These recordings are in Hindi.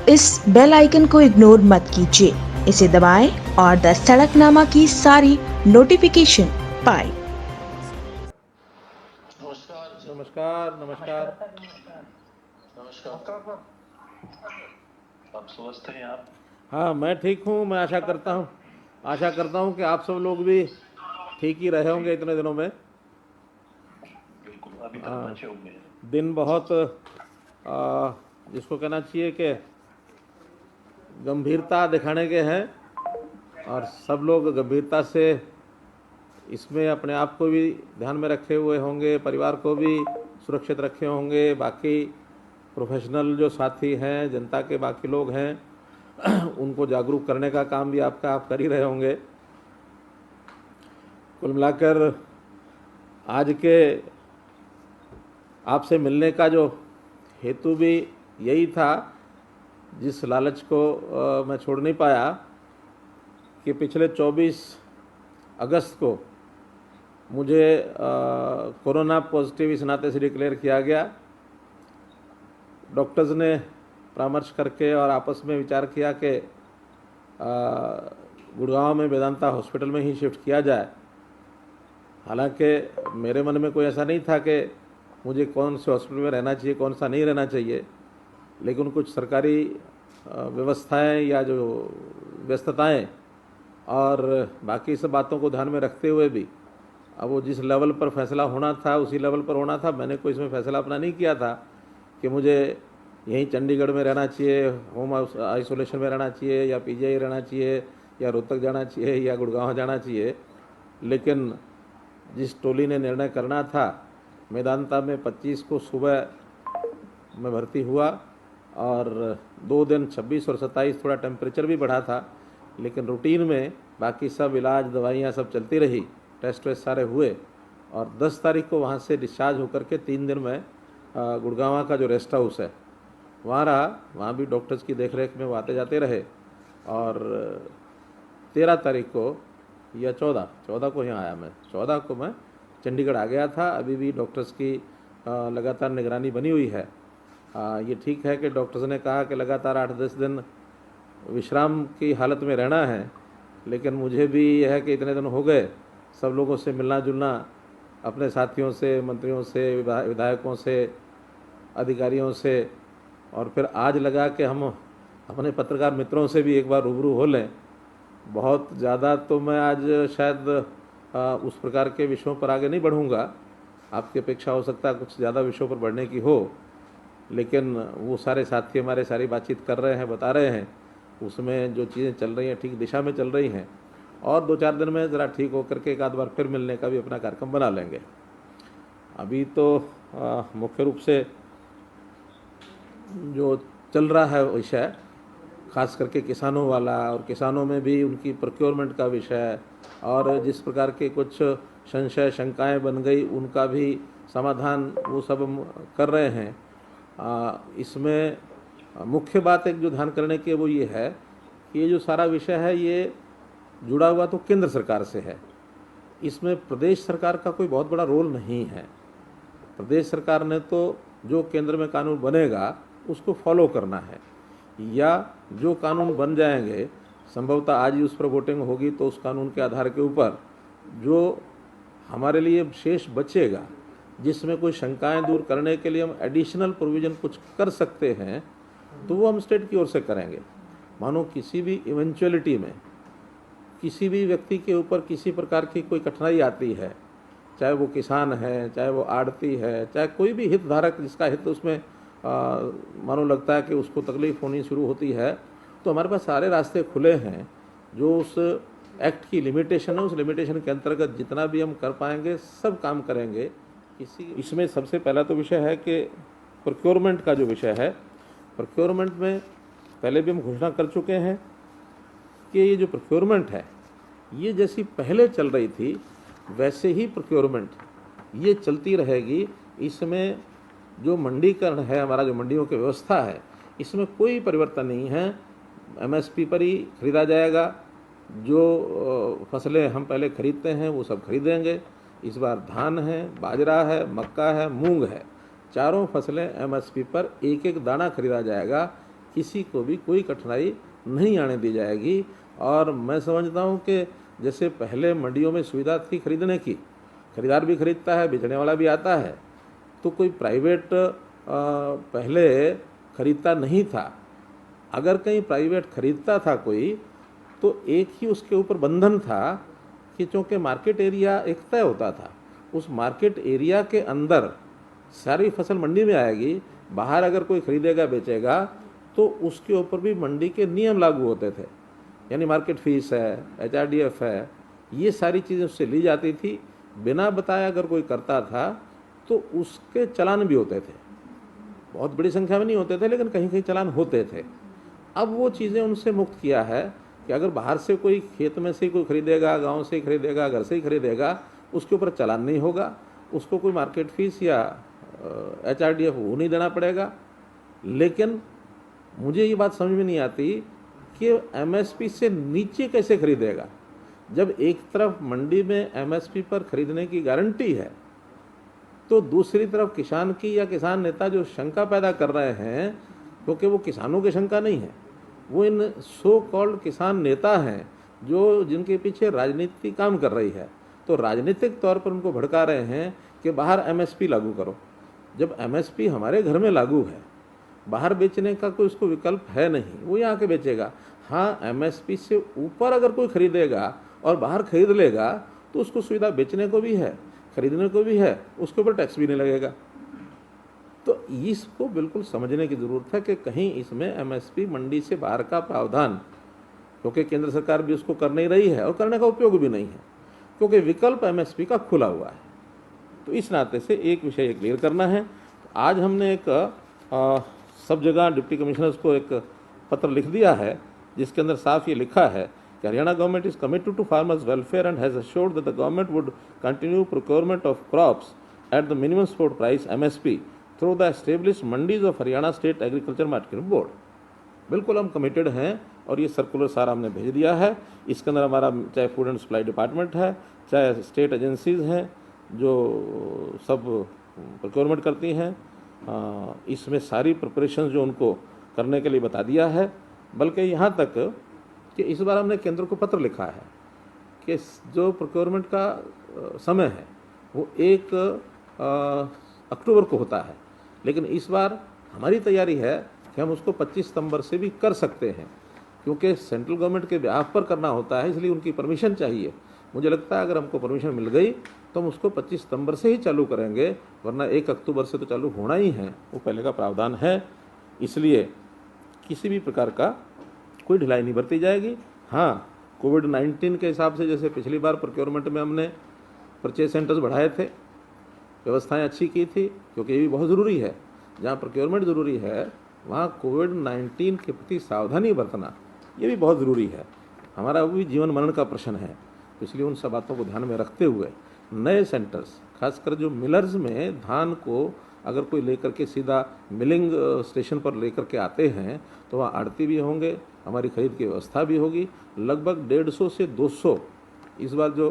इस बेल आइकन को इग्नोर मत कीजिए, इसे दबाएं और द सड़कनामा की सारी नोटिफिकेशन पाएं। नमस्कार नमस्कार। नमस्कार। आप स्वस्थ हैं आप? हाँ, मैं ठीक हूँ। मैं आशा करता हूँ कि आप सब लोग भी ठीक ही रहे होंगे इतने दिनों में। बिल्कुल, अभी तक बचे होंगे। दिन बहुत जिसको कहना चाहिए कि गंभीरता दिखाने के हैं और सब लोग गंभीरता से इसमें अपने आप को भी ध्यान में रखे हुए होंगे, परिवार को भी सुरक्षित रखे होंगे, बाकी प्रोफेशनल जो साथी हैं, जनता के बाकी लोग हैं उनको जागरूक करने का काम भी आप कर ही रहे होंगे। कुल मिलाकर आज के आपसे मिलने का जो हेतु भी यही था, जिस लालच को मैं छोड़ नहीं पाया कि पिछले 24 अगस्त को मुझे कोरोना पॉजिटिव इस नाते से डिक्लेयर किया गया। डॉक्टर्स ने परामर्श करके और आपस में विचार किया कि गुड़गांव में वेदांता हॉस्पिटल में ही शिफ्ट किया जाए। हालांकि मेरे मन में कोई ऐसा नहीं था कि मुझे कौन से हॉस्पिटल में रहना चाहिए, कौन सा नहीं रहना चाहिए, लेकिन कुछ सरकारी व्यवस्थाएं या जो व्यस्तताएं और बाकी सब बातों को ध्यान में रखते हुए भी अब वो जिस लेवल पर फैसला होना था उसी लेवल पर होना था। मैंने कोई इसमें फैसला अपना नहीं किया था कि मुझे यहीं चंडीगढ़ में रहना चाहिए, होम आइसोलेशन में रहना चाहिए, या पीजीआई रहना चाहिए, या रोहतक जाना चाहिए, या गुड़गांव जाना चाहिए। लेकिन जिस टोली ने निर्णय करना था, मेदांता में 25 को सुबह मैं भर्ती हुआ और 2 दिन 26 और 27 थोड़ा टेम्परेचर भी बढ़ा था, लेकिन रूटीन में बाकी सब इलाज दवाइयाँ सब चलती रही, टेस्ट वेस्ट सारे हुए और 10 तारीख को वहाँ से डिस्चार्ज होकर के 3 दिन में गुड़गांव का जो रेस्ट हाउस है वहाँ रहा। वहाँ भी डॉक्टर्स की देखरेख में वो आते जाते रहे और 13 तारीख को या 14 को यहाँ आया मैं। 14 को मैं चंडीगढ़ आ गया था। अभी भी डॉक्टर्स की लगातार निगरानी बनी हुई है। ये ठीक है कि डॉक्टर्स ने कहा कि लगातार 8-10 दिन विश्राम की हालत में रहना है, लेकिन मुझे भी यह है कि इतने दिन हो गए सब लोगों से मिलना जुलना, अपने साथियों से, मंत्रियों से, विधायकों से, अधिकारियों से, और फिर आज लगा कि हम अपने पत्रकार मित्रों से भी एक बार रूबरू हो लें। बहुत ज़्यादा तो मैं आज शायद उस प्रकार के विषयों पर आगे नहीं बढ़ूँगा। आपकी अपेक्षा हो सकता है कुछ ज़्यादा विषयों पर बढ़ने की हो, लेकिन वो सारे साथी हमारे सारी बातचीत कर रहे हैं, बता रहे हैं उसमें जो चीज़ें चल रही हैं ठीक दिशा में चल रही हैं और 2-4 दिन में ज़रा ठीक होकर के एक आध बार फिर मिलने का भी अपना कार्यक्रम बना लेंगे। अभी तो मुख्य रूप से जो चल रहा है विषय खास करके किसानों वाला, और किसानों में भी उनकी प्रोक्योरमेंट का विषय, और जिस प्रकार के कुछ संशय शंकाएं बन गई उनका भी समाधान वो सब हम कर रहे हैं। इसमें मुख्य बात एक जो ध्यान करने की वो ये है कि ये जो सारा विषय है ये जुड़ा हुआ तो केंद्र सरकार से है। इसमें प्रदेश सरकार का कोई बहुत बड़ा रोल नहीं है। प्रदेश सरकार ने तो जो केंद्र में कानून बनेगा उसको फॉलो करना है, या जो कानून बन जाएंगे संभवतः आज ही उस पर वोटिंग होगी तो उस कानून के आधार के ऊपर जो हमारे लिए शेष बचेगा, जिसमें कोई शंकाएं दूर करने के लिए हम एडिशनल प्रोविज़न कुछ कर सकते हैं, तो वो हम स्टेट की ओर से करेंगे। मानो किसी भी इवेंचुअलिटी में किसी भी व्यक्ति के ऊपर किसी प्रकार की कोई कठिनाई आती है, चाहे वो किसान है, चाहे वो आड़ती है, चाहे कोई भी हितधारक जिसका हित उसमें मानो लगता है कि उसको तकलीफ होनी शुरू होती है, तो हमारे पास सारे रास्ते खुले हैं। जो उस एक्ट की लिमिटेशन है उस लिमिटेशन के अंतर्गत जितना भी हम कर पाएंगे सब काम करेंगे। इसमें सबसे पहला तो विषय है कि प्रोक्योरमेंट का जो विषय है, प्रोक्योरमेंट में पहले भी हम घोषणा कर चुके हैं कि ये जो प्रोक्योरमेंट है ये जैसी पहले चल रही थी वैसे ही प्रोक्योरमेंट ये चलती रहेगी। इसमें जो मंडीकरण है, हमारा जो मंडियों की व्यवस्था है, इसमें कोई परिवर्तन नहीं है। एमएसपी पर ही खरीदा जाएगा। जो फसलें हम पहले खरीदते हैं वो सब खरीदेंगे। इस बार धान है, बाजरा है, मक्का है, मूंग है, चारों फसलें एमएसपी पर एक एक दाना खरीदा जाएगा। किसी को भी कोई कठिनाई नहीं आने दी जाएगी। और मैं समझता हूँ कि जैसे पहले मंडियों में सुविधा थी खरीदने की, खरीदार भी खरीदता है, बेचने वाला भी आता है, तो कोई प्राइवेट पहले खरीदता नहीं था। अगर कहीं प्राइवेट खरीदता था कोई, तो एक ही उसके ऊपर बंधन था कि चूँकि मार्केट एरिया एक तय होता था, उस मार्केट एरिया के अंदर सारी फसल मंडी में आएगी। बाहर अगर कोई खरीदेगा बेचेगा तो उसके ऊपर भी मंडी के नियम लागू होते थे, यानी मार्केट फीस है, HRDF है, ये सारी चीज़ें उससे ली जाती थी। बिना बताए अगर कोई करता था तो उसके चालान भी होते थे। बहुत बड़ी संख्या में नहीं होते थे, लेकिन कहीं कहीं चालान होते थे। अब वो चीज़ें उनसे मुक्त किया है कि अगर बाहर से कोई खेत में से कोई खरीदेगा, गांव से ही खरीदेगा, घर से ही खरीदेगा, उसके ऊपर चालान नहीं होगा, उसको कोई मार्केट फीस या HRDF वो नहीं देना पड़ेगा। लेकिन मुझे ये बात समझ में नहीं आती कि MSP से नीचे कैसे खरीदेगा। जब एक तरफ मंडी में MSP पर खरीदने की गारंटी है, तो दूसरी तरफ किसान की या किसान नेता जो शंका पैदा कर रहे हैं, क्योंकि वो किसानों की शंका नहीं है, वो इन सो कॉल्ड किसान नेता हैं जो जिनके पीछे राजनीति काम कर रही है, तो राजनीतिक तौर पर उनको भड़का रहे हैं कि बाहर MSP लागू करो। जब MSP हमारे घर में लागू है, बाहर बेचने का कोई उसको विकल्प है नहीं, वो यहाँ के बेचेगा। हाँ, MSP से ऊपर अगर कोई खरीदेगा और बाहर खरीद लेगा तो उसको सुविधा बेचने को भी है, खरीदने को भी है, उसके ऊपर टैक्स भी नहीं लगेगा। तो इसको बिल्कुल समझने की ज़रूरत है कि कहीं इसमें MSP मंडी से बाहर का प्रावधान, क्योंकि केंद्र सरकार भी उसको कर नहीं रही है और करने का उपयोग भी नहीं है, क्योंकि विकल्प MSP का खुला हुआ है। तो इस नाते से एक विषय क्लियर करना है। आज हमने एक सब जगह डिप्टी कमिश्नर्स को एक पत्र लिख दिया है, जिसके अंदर साफ ये लिखा है कि Haryana government is committed to farmers welfare and has assured that the government would continue procurement of crops at the minimum support price MSP through the establish mandis of Haryana state agriculture marketing board. बिल्कुल हम कमिटेड हैं और ये सर्कुलर सारा हमने भेज दिया है। इसके अंदर हमारा चाहे फूड एंड सप्लाई डिपार्टमेंट है, चाहे स्टेट एजेंसीज़ हैं जो सब प्रोक्योरमेंट करती हैं, इसमें सारी प्रिपरेशन जो उनको करने के लिए बता दिया है। बल्कि यहाँ तक कि इस बार हमने केंद्र को पत्र लिखा है कि जो प्रोक्योरमेंट का समय है वो 1 अक्टूबर को होता है, लेकिन इस बार हमारी तैयारी है कि हम उसको 25 सितंबर से भी कर सकते हैं, क्योंकि सेंट्रल गवर्नमेंट के बिहाफ पर करना होता है, इसलिए उनकी परमिशन चाहिए। मुझे लगता है अगर हमको परमिशन मिल गई तो हम उसको 25 सितंबर से ही चालू करेंगे, वरना 1 अक्टूबर से तो चालू होना ही है, वो पहले का प्रावधान है। इसलिए किसी भी प्रकार का कोई ढिलाई नहीं बरती जाएगी। हाँ, कोविड-19 के हिसाब से जैसे पिछली बार प्रोक्योरमेंट में हमने परचेज सेंटर्स बढ़ाए थे, व्यवस्थाएं अच्छी की थी, क्योंकि ये भी बहुत ज़रूरी है। जहाँ प्रोक्योरमेंट ज़रूरी है वहाँ कोविड-19 के प्रति सावधानी बरतना ये भी बहुत ज़रूरी है। हमारा वो भी जीवन मरण का प्रश्न है, तो इसलिए उन सब बातों को ध्यान में रखते हुए नए सेंटर्स, खासकर जो मिलर्स में धान को अगर कोई लेकर के सीधा मिलिंग स्टेशन पर लेकर के आते हैं, तो वहाँ आड़ती भी होंगे, हमारी खरीद की व्यवस्था भी होगी। लगभग 150 से 200 इस बार जो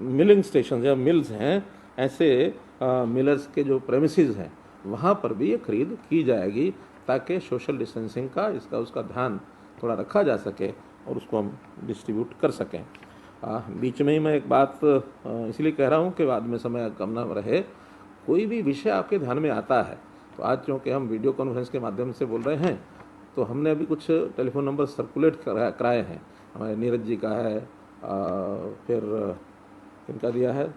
मिलिंग स्टेशन या मिल्स हैं, ऐसे मिलर्स के जो प्रेमिसेस हैं वहाँ पर भी ये खरीद की जाएगी, ताकि सोशल डिस्टेंसिंग का इसका उसका ध्यान थोड़ा रखा जा सके और उसको हम डिस्ट्रीब्यूट कर सकें। बीच में ही मैं एक बात इसलिए कह रहा हूँ कि बाद में समय कम ना रहे, कोई भी विषय आपके ध्यान में आता है तो आज चूँकि हम वीडियो कॉन्फ्रेंस के माध्यम से बोल रहे हैं, तो हमने अभी कुछ टेलीफोन नंबर सर्कुलेट कराए हैं। हमारे नीरज जी का है, फिर किनका दिया है,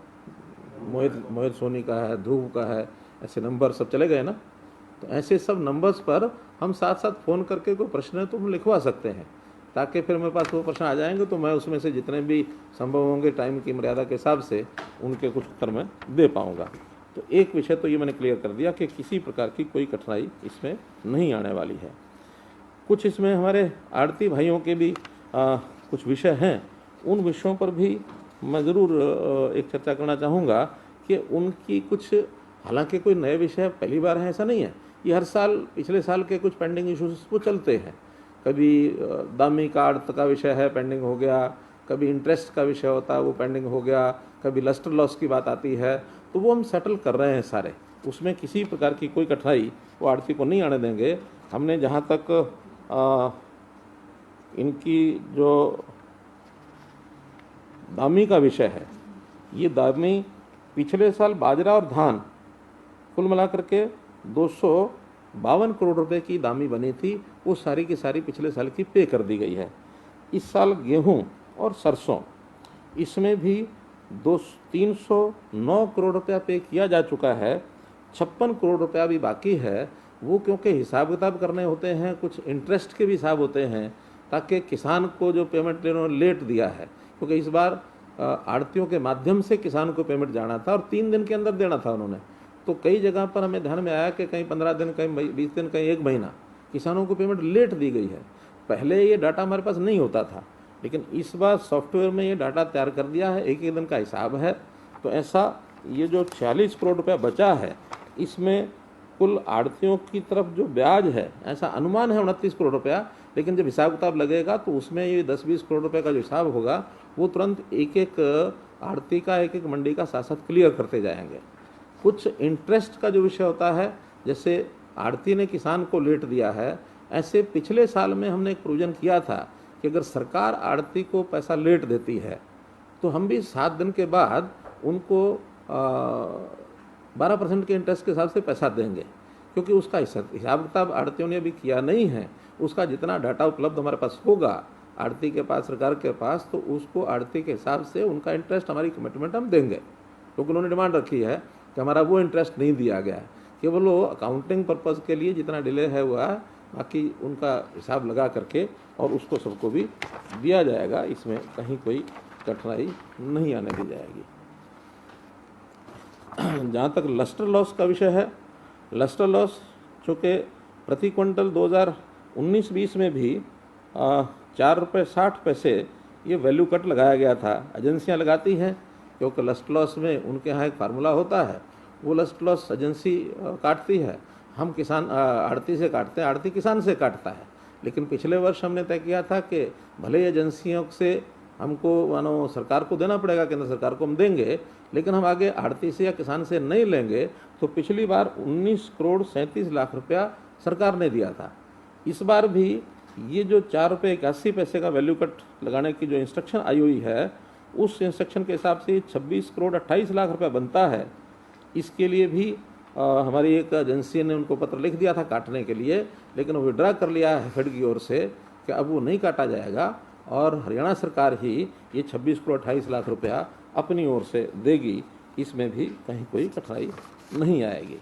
मोहित सोनी का है, ध्रुव का है, ऐसे नंबर सब चले गए ना। तो ऐसे सब नंबर्स पर हम साथ साथ फ़ोन करके कोई प्रश्न है तो हम लिखवा सकते हैं, ताकि फिर मेरे पास वो प्रश्न आ जाएंगे तो मैं उसमें से जितने भी संभव होंगे टाइम की मर्यादा के हिसाब से उनके कुछ उत्तर मैं दे पाऊँगा। तो एक विषय तो ये मैंने क्लियर कर दिया कि किसी प्रकार की कोई कठिनाई इसमें नहीं आने वाली है। कुछ इसमें हमारे आड़ती भाइयों के भी कुछ विषय हैं, उन विषयों पर भी मैं ज़रूर एक चर्चा करना चाहूँगा कि उनकी कुछ, हालांकि कोई नए विषय पहली बार है ऐसा नहीं है, ये हर साल पिछले साल के कुछ पेंडिंग इश्यूज वो चलते हैं। कभी दामी का आड़त का विषय है, पेंडिंग हो गया, कभी इंटरेस्ट का विषय होता है वो पेंडिंग हो गया, कभी लस्टर लॉस की बात आती है, तो वो हम सेटल कर रहे हैं सारे। उसमें किसी प्रकार की कोई कठिनाई वो आड़ती को नहीं आने देंगे। हमने जहाँ तक इनकी जो दामी का विषय है, ये दामी पिछले साल बाजरा और धान कुल मिलाकर के 252 करोड़ रुपए की दामी बनी थी, वो सारी की सारी पिछले साल की पे कर दी गई है। इस साल गेहूं और सरसों, इसमें भी 309 करोड़ रुपया पे किया जा चुका है। 56 करोड़ रुपया भी बाकी है। वो क्योंकि हिसाब किताब करने होते हैं, कुछ इंटरेस्ट के भी हिसाब होते हैं, ताकि किसान को जो पेमेंट इन्होंने लेट दिया है, क्योंकि इस बार आड़तियों के माध्यम से किसान को पेमेंट जाना था और 3 दिन के अंदर देना था उन्होंने। तो कई जगह पर हमें ध्यान में आया कि कहीं 15 दिन, कहीं 20 दिन, कहीं 1 महीना किसानों को पेमेंट लेट दी गई है। पहले ये डाटा हमारे पास नहीं होता था, लेकिन इस बार सॉफ्टवेयर में ये डाटा तैयार कर दिया है, एक एक दिन का हिसाब है। तो ऐसा ये जो 46 करोड़ रुपया बचा है, इसमें कुल आड़तियों की तरफ जो ब्याज है, ऐसा अनुमान है 29 करोड़ रुपया, लेकिन जब हिसाब किताब लगेगा तो उसमें ये 10-20 करोड़ रुपए का जो हिसाब होगा, वो तुरंत एक एक आड़ती का, एक एक मंडी का साथ साथ क्लियर करते जाएंगे। कुछ इंटरेस्ट का जो विषय होता है, जैसे आड़ती ने किसान को लेट दिया है, ऐसे पिछले साल में हमने एक प्रोविजन किया था कि अगर सरकार आड़ती को पैसा लेट देती है तो हम भी 7 दिन के बाद उनको 12% के इंटरेस्ट के हिसाब से पैसा देंगे, क्योंकि उसका हिसाब किताब आड़तियों ने अभी किया नहीं है। उसका जितना डाटा उपलब्ध हमारे पास होगा आड़ती के पास, सरकार के पास, तो उसको आड़ती के हिसाब से उनका इंटरेस्ट, हमारी कमिटमेंट हम देंगे, क्योंकि उन्होंने डिमांड रखी है कि हमारा वो इंटरेस्ट नहीं दिया गया है। केवल वो अकाउंटिंग पर्पज़ के लिए जितना डिले है हुआ, बाकी उनका हिसाब लगा करके और उसको सबको भी दिया जाएगा। इसमें कहीं कोई कठिनाई नहीं आने दी जाएगी। जहाँ तक लस्टर लॉस का विषय है, लस्टर लॉस चूँकि प्रति क्विंटल 2019-20 में भी 4.60 रुपये ये वैल्यू कट लगाया गया था। एजेंसियाँ लगाती हैं, क्योंकि लस्टर लॉस में उनके यहाँ एक फार्मूला होता है, वो लस्टर लॉस एजेंसी काटती है, हम किसान आड़ती से काटते हैं, आड़ती किसान से काटता है। लेकिन पिछले वर्ष हमने तय किया था कि भले एजेंसियों से हमको मानो सरकार को देना पड़ेगा, केंद्र सरकार को हम देंगे, लेकिन हम आगे आड़ती से या किसान से नहीं लेंगे। तो पिछली बार 19 करोड़ 37 लाख रुपया सरकार ने दिया था। इस बार भी ये जो 4.81 का वैल्यू कट लगाने की जो इंस्ट्रक्शन आई हुई है, उस इंस्ट्रक्शन के हिसाब से 26 करोड़ 28 लाख रुपया बनता है। इसके लिए भी हमारी एक एजेंसी ने उनको पत्र लिख दिया था काटने के लिए, लेकिन वो विड्रा कर लिया है फेड की ओर से कि अब वो नहीं काटा जाएगा और हरियाणा सरकार ही ये 26 करोड़ 28 लाख रुपया अपनी ओर से देगी। इसमें भी कहीं कोई कठिनाई नहीं आएगी।